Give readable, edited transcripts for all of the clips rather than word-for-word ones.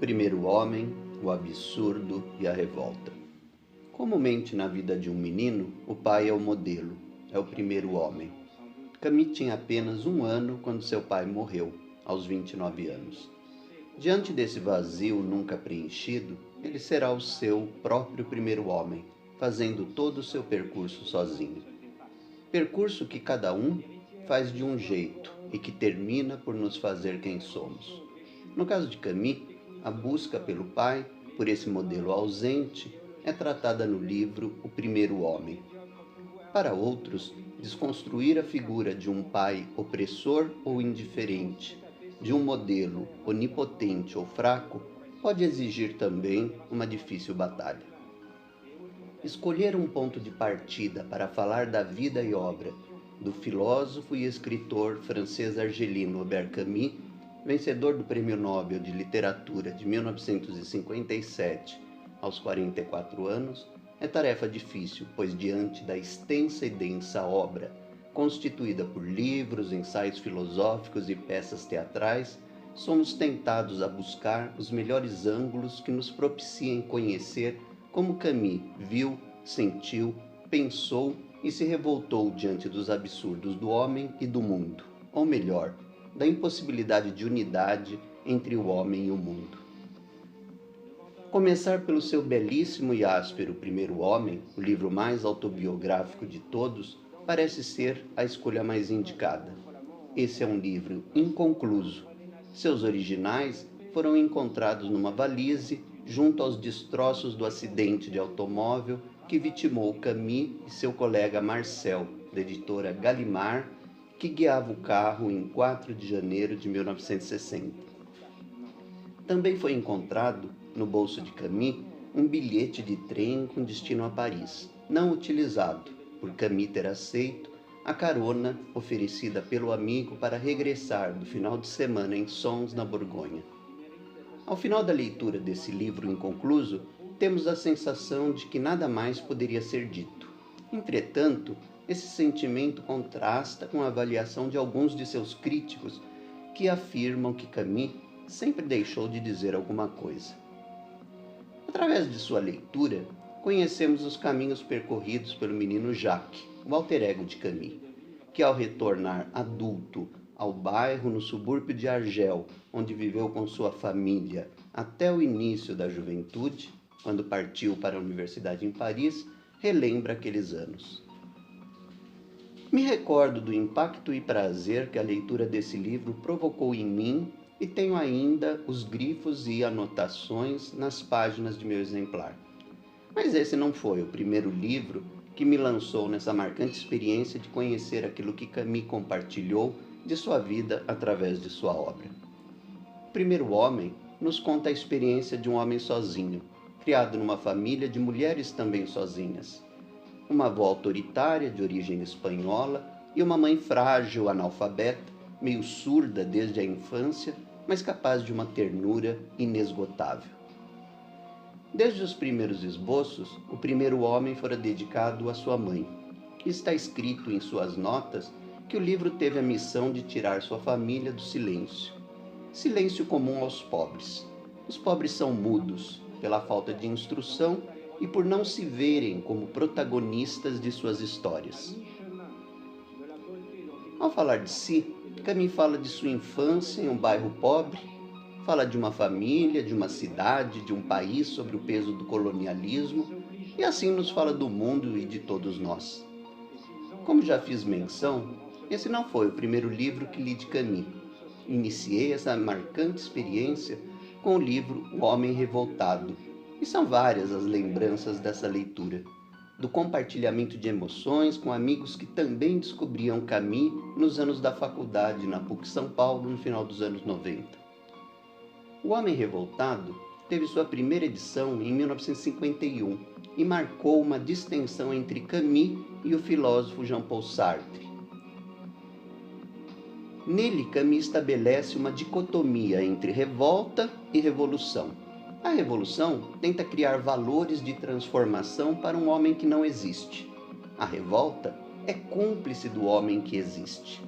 primeiro homem, o absurdo e a revolta. Comumente na vida de um menino, o pai é o modelo, é o primeiro homem. Camille tinha apenas 1 ano quando seu pai morreu, aos 29 anos. Diante desse vazio nunca preenchido, ele será o seu próprio primeiro homem, fazendo todo o seu percurso sozinho. Percurso que cada um faz de um jeito e que termina por nos fazer quem somos. No caso de Camille, a busca pelo pai, por esse modelo ausente, é tratada no livro O Primeiro Homem. Para outros, desconstruir a figura de um pai opressor ou indiferente, de um modelo onipotente ou fraco, pode exigir também uma difícil batalha. Escolher um ponto de partida para falar da vida e obra do filósofo e escritor francês argelino Albert Camus, vencedor do Prêmio Nobel de Literatura de 1957, aos 44 anos, é tarefa difícil, pois diante da extensa e densa obra, constituída por livros, ensaios filosóficos e peças teatrais, somos tentados a buscar os melhores ângulos que nos propiciem conhecer como Camus viu, sentiu, pensou e se revoltou diante dos absurdos do homem e do mundo, ou melhor, da impossibilidade de unidade entre o homem e o mundo. Começar pelo seu belíssimo e áspero Primeiro Homem, o livro mais autobiográfico de todos, parece ser a escolha mais indicada. Esse é um livro inconcluso. Seus originais foram encontrados numa valise junto aos destroços do acidente de automóvel que vitimou Camus e seu colega Marcel, da editora Gallimard, que guiava o carro em 4 de janeiro de 1960. Também foi encontrado, no bolso de Camus, um bilhete de trem com destino a Paris, não utilizado, por Camus ter aceito a carona oferecida pelo amigo para regressar do final de semana em Sons, na Borgonha. Ao final da leitura desse livro inconcluso, temos a sensação de que nada mais poderia ser dito. Entretanto, esse sentimento contrasta com a avaliação de alguns de seus críticos que afirmam que Camus sempre deixou de dizer alguma coisa. Através de sua leitura, conhecemos os caminhos percorridos pelo menino Jacques, o alter ego de Camus, que ao retornar adulto ao bairro no subúrbio de Argel, onde viveu com sua família até o início da juventude, quando partiu para a universidade em Paris, relembra aqueles anos. Me recordo do impacto e prazer que a leitura desse livro provocou em mim e tenho ainda os grifos e anotações nas páginas de meu exemplar. Mas esse não foi o primeiro livro que me lançou nessa marcante experiência de conhecer aquilo que Camus compartilhou de sua vida através de sua obra. O Primeiro Homem nos conta a experiência de um homem sozinho, criado numa família de mulheres também sozinhas. Uma avó autoritária de origem espanhola e uma mãe frágil, analfabeta, meio surda desde a infância, mas capaz de uma ternura inesgotável. Desde os primeiros esboços, o primeiro homem fora dedicado à sua mãe. Está escrito em suas notas que o livro teve a missão de tirar sua família do silêncio. Silêncio comum aos pobres. Os pobres são mudos pela falta de instrução e por não se verem como protagonistas de suas histórias. Ao falar de si, Camus fala de sua infância em um bairro pobre, fala de uma família, de uma cidade, de um país sob o peso do colonialismo, e assim nos fala do mundo e de todos nós. Como já fiz menção, esse não foi o primeiro livro que li de Camus. Iniciei essa marcante experiência com o livro O Homem Revoltado, e são várias as lembranças dessa leitura, do compartilhamento de emoções com amigos que também descobriam Camus nos anos da faculdade na PUC São Paulo no final dos anos 90. O Homem Revoltado teve sua primeira edição em 1951 e marcou uma distensão entre Camus e o filósofo Jean-Paul Sartre. Nele, Camus estabelece uma dicotomia entre revolta e revolução. A revolução tenta criar valores de transformação para um homem que não existe. A revolta é cúmplice do homem que existe.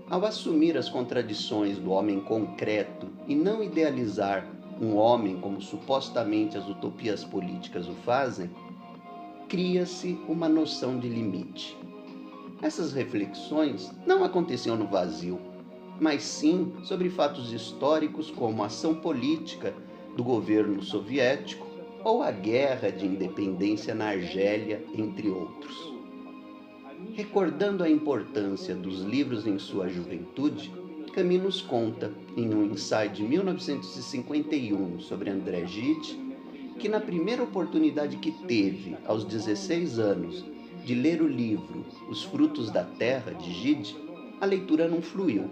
Ao assumir as contradições do homem concreto e não idealizar um homem como supostamente as utopias políticas o fazem, cria-se uma noção de limite. Essas reflexões não aconteciam no vazio, mas sim sobre fatos históricos como a ação política do governo soviético ou a guerra de independência na Argélia, entre outros. Recordando a importância dos livros em sua juventude, Camus nos conta, em um ensaio de 1951 sobre André Gide, que na primeira oportunidade que teve, aos 16 anos, de ler o livro Os Frutos da Terra, de Gide, a leitura não fluiu,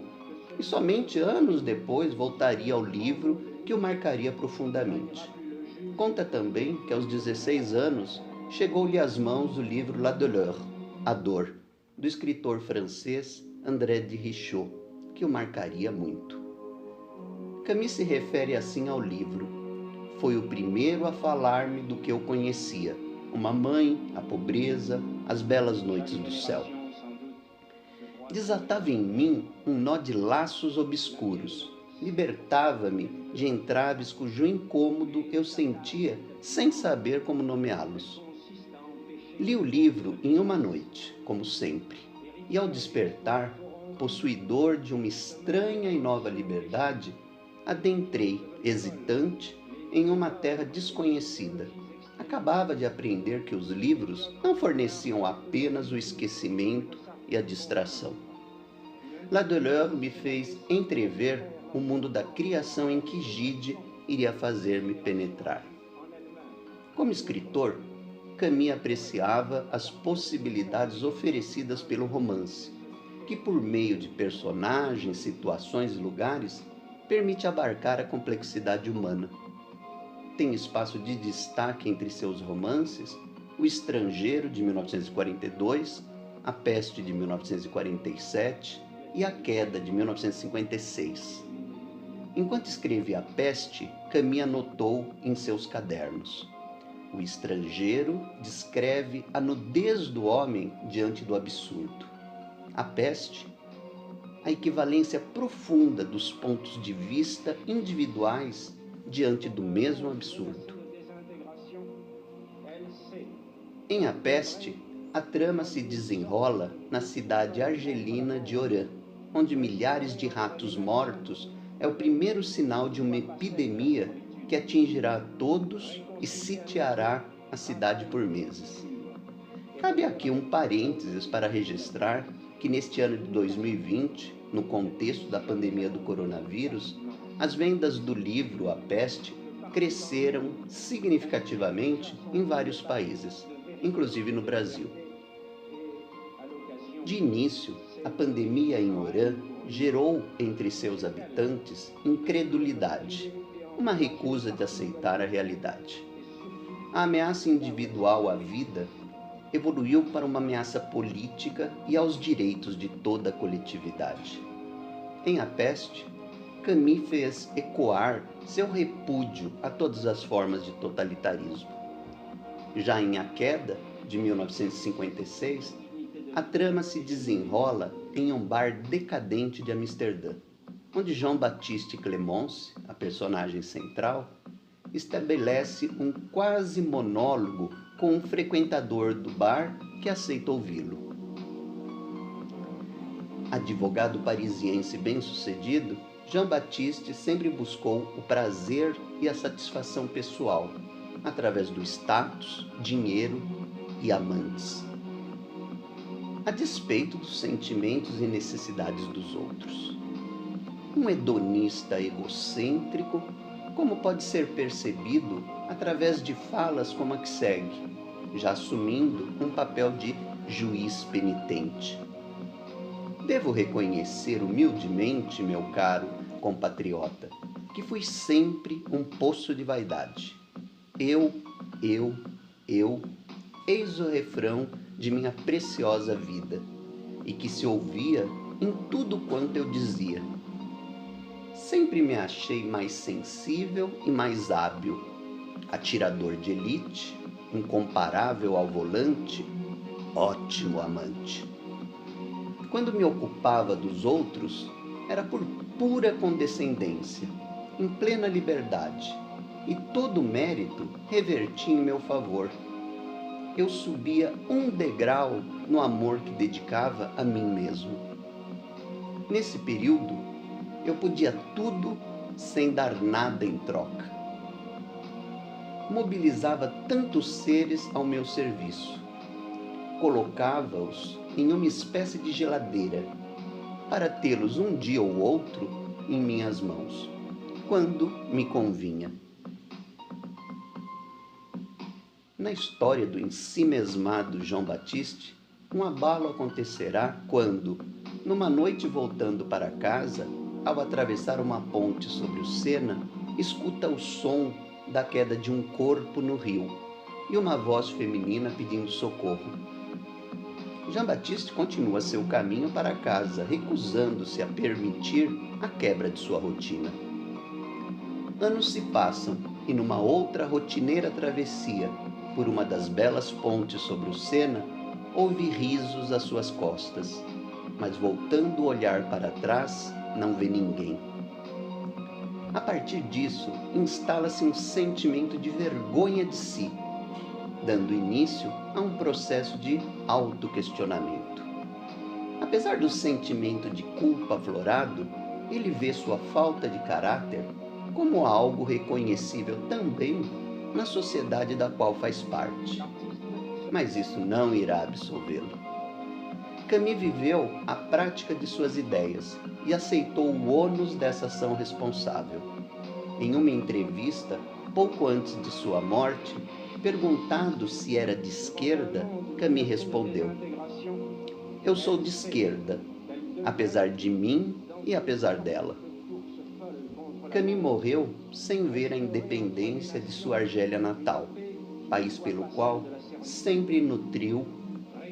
e somente anos depois voltaria ao livro que o marcaria profundamente. Conta também que aos 16 anos chegou-lhe às mãos o livro La Douleur, A Dor, do escritor francês André de Richaud, que o marcaria muito. Camus se refere assim ao livro: foi o primeiro a falar-me do que eu conhecia, uma mãe, a pobreza, as belas noites do céu. Desatava em mim um nó de laços obscuros, libertava-me de entraves cujo incômodo eu sentia sem saber como nomeá-los. Li o livro em uma noite, como sempre, e ao despertar, possuidor de uma estranha e nova liberdade, adentrei, hesitante, em uma terra desconhecida. Acabava de aprender que os livros não forneciam apenas o esquecimento e a distração. La Douleur me fez entrever o mundo da criação em que Gide iria fazer-me penetrar. Como escritor, Camus apreciava as possibilidades oferecidas pelo romance, que por meio de personagens, situações e lugares, permite abarcar a complexidade humana. Tem espaço de destaque entre seus romances O Estrangeiro, de 1942, A Peste, de 1947 e A Queda, de 1956. Enquanto escrevia A Peste, Camus anotou em seus cadernos: O Estrangeiro descreve a nudez do homem diante do absurdo. A Peste, a equivalência profunda dos pontos de vista individuais diante do mesmo absurdo. Em A Peste, a trama se desenrola na cidade argelina de Oran, onde milhares de ratos mortos é o primeiro sinal de uma epidemia que atingirá a todos e sitiará a cidade por meses. Cabe aqui um parênteses para registrar que neste ano de 2020, no contexto da pandemia do coronavírus, as vendas do livro A Peste cresceram significativamente em vários países, inclusive no Brasil. De início, a pandemia em Oran gerou entre seus habitantes incredulidade, uma recusa de aceitar a realidade. A ameaça individual à vida evoluiu para uma ameaça política e aos direitos de toda a coletividade. Em A Peste, Camus fez ecoar seu repúdio a todas as formas de totalitarismo. Já em A Queda, de 1956, a trama se desenrola em um bar decadente de Amsterdã, onde Jean-Baptiste Clemence, a personagem central, estabelece um quase monólogo com um frequentador do bar que aceita ouvi-lo. Advogado parisiense bem-sucedido, Jean-Baptiste sempre buscou o prazer e a satisfação pessoal, através do status, dinheiro e amantes, a despeito dos sentimentos e necessidades dos outros. Um hedonista egocêntrico, como pode ser percebido através de falas como a que segue, já assumindo um papel de juiz penitente. Devo reconhecer humildemente, meu caro compatriota, que fui sempre um poço de vaidade. Eu, eis o refrão de minha preciosa vida, e que se ouvia em tudo quanto eu dizia. Sempre me achei mais sensível e mais hábil, atirador de elite, incomparável ao volante, ótimo amante. Quando me ocupava dos outros, era por pura condescendência, em plena liberdade, e todo o mérito revertia em meu favor. Eu subia um degrau no amor que dedicava a mim mesmo. Nesse período, eu podia tudo sem dar nada em troca. Mobilizava tantos seres ao meu serviço. Colocava-os em uma espécie de geladeira, para tê-los um dia ou outro em minhas mãos, quando me convinha. Na história do ensimesmado João Batiste, um abalo acontecerá quando, numa noite voltando para casa, ao atravessar uma ponte sobre o Sena, escuta o som da queda de um corpo no rio e uma voz feminina pedindo socorro. Jean Baptiste continua seu caminho para casa, recusando-se a permitir a quebra de sua rotina. Anos se passam e numa outra rotineira travessia por uma das belas pontes sobre o Sena, ouve risos às suas costas, mas voltando o olhar para trás, não vê ninguém. A partir disso, instala-se um sentimento de vergonha de si, dando início a um processo de autoquestionamento. Apesar do sentimento de culpa aflorado, ele vê sua falta de caráter como algo reconhecível também na sociedade da qual faz parte. Mas isso não irá absolvê-lo. Camus viveu a prática de suas ideias e aceitou o ônus dessa ação responsável. Em uma entrevista, pouco antes de sua morte, perguntado se era de esquerda, Camus respondeu: "Eu sou de esquerda, apesar de mim e apesar dela." Camus morreu sem ver a independência de sua Argélia natal, país pelo qual sempre nutriu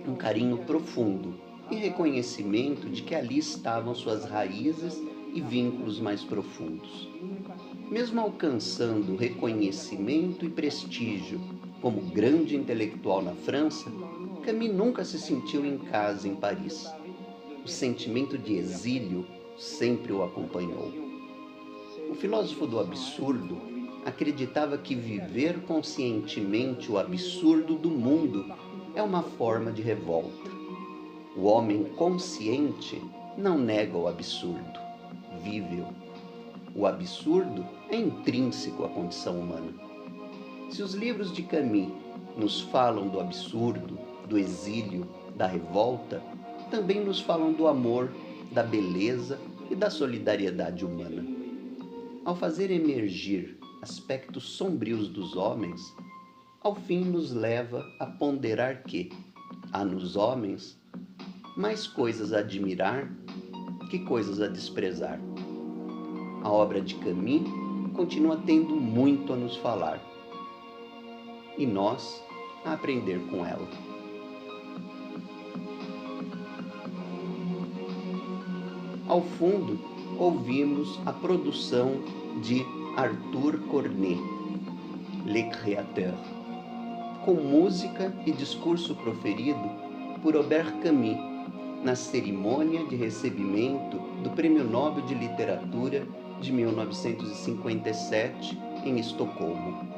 um carinho profundo e reconhecimento de que ali estavam suas raízes e vínculos mais profundos. Mesmo alcançando reconhecimento e prestígio como grande intelectual na França, Camus nunca se sentiu em casa em Paris. O sentimento de exílio sempre o acompanhou. O filósofo do absurdo acreditava que viver conscientemente o absurdo do mundo é uma forma de revolta. O homem consciente não nega o absurdo, vive-o. O absurdo é intrínseco à condição humana. Se os livros de Camus nos falam do absurdo, do exílio, da revolta, também nos falam do amor, da beleza e da solidariedade humana. Ao fazer emergir aspectos sombrios dos homens, ao fim nos leva a ponderar que há nos homens mais coisas a admirar que coisas a desprezar. A obra de Camus continua tendo muito a nos falar e nós a aprender com ela. Ao fundo, ouvimos a produção de Arthur Cornet, Le Créateur, com música e discurso proferido por Albert Camus na cerimônia de recebimento do Prêmio Nobel de Literatura de 1957 em Estocolmo.